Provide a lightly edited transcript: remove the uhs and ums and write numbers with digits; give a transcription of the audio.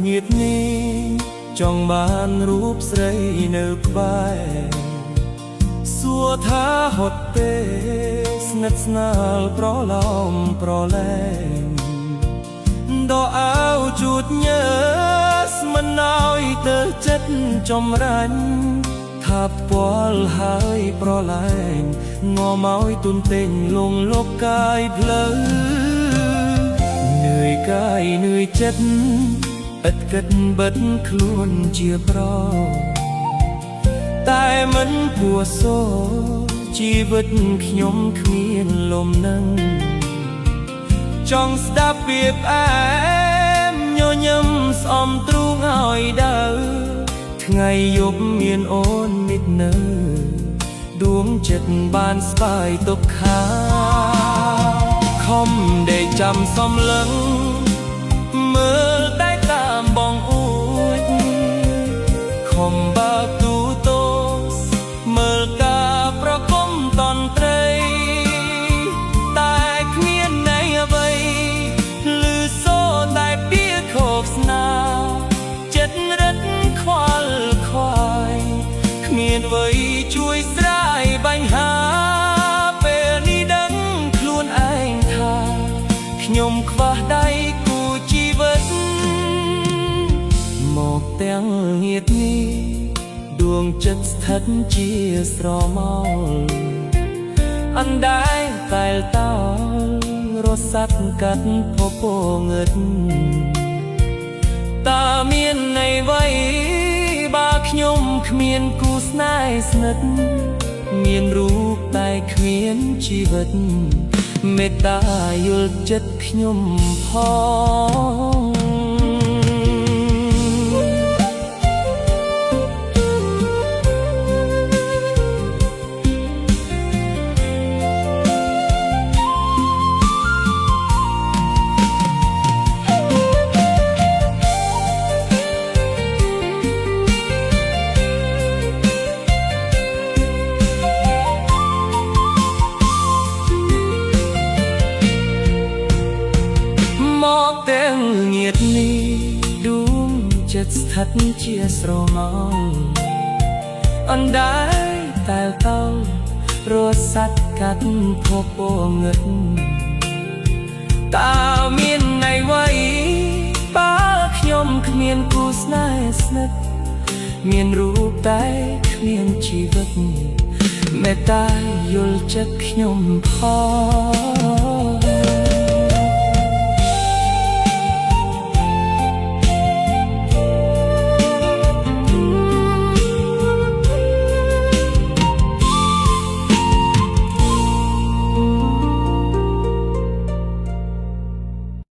ញាតនេះចង់បានរូបស្រីនៅក្បែរសួរថាហត់ទេស្និទ្ធស្នាលប្រឡំប្រឡែងដកអៅជួតញើស្មិនឲ្យទៅចិត្តចម្រាញ់ថាពាល់ហើយប្រឡែងងមឲ្យទុនទិញលងលកកាយផ្លូវនឿយកាយនឿយចិត្តឥតគិតបិទខ្លួនជាប្រតែមិនពួសោជីវិតខ្ញុំគ្មានលំនឹងចង់ស្ដាប់ពាក្យផ្អែមញញឹមស្អំទ្រូងឲ្យដើរថ្ងៃយប់មានអូននិតនៅដួងចិត្តបានស្បាយទុកខាខំដេកចាំសំឡឹងមើលតែតាមបងអួចខំបើកទូទស្សន៍មើលការប្រគំតន្ត្រីតែគ្មានន័យអ្វីឮសូរតែពាក្យខកស្នាចិត្តរឹតខ្វល់ខ្វាយគ្មានអ្វីជួយស្រាយបញ្ហាពេលនេះដឹងខ្លួនឯងថាខ្ញុំខ្វះដៃគូជីវិតមកទាំងញាតនេះដួងចិត្តស្ថិតជាស្រមោលអណ្ដែតតែលតោរសាត់កាត់ពពងឹតតើមានន័យអ្វីបើខ្ញុំគ្មានគូស្នេហ៍ស្និទ្ធមានរូបតែគ្មានជីវិតមេត្តាយល់ចិត្តខ្ញុំផងមកទាំងញាតនេះដួងចិត្តស្ថិតជាស្រមោលអណ្ដែតតែលតោរសាត់កាត់ភពងឹតតើមានន័យអ្វីបើខ្ញុំគ្មានគូស្នេហ៍ស្និទ្ធមានរូបតែគ្មានជីវិតមេត្តាយល់ចិត្តខ្ញុំផង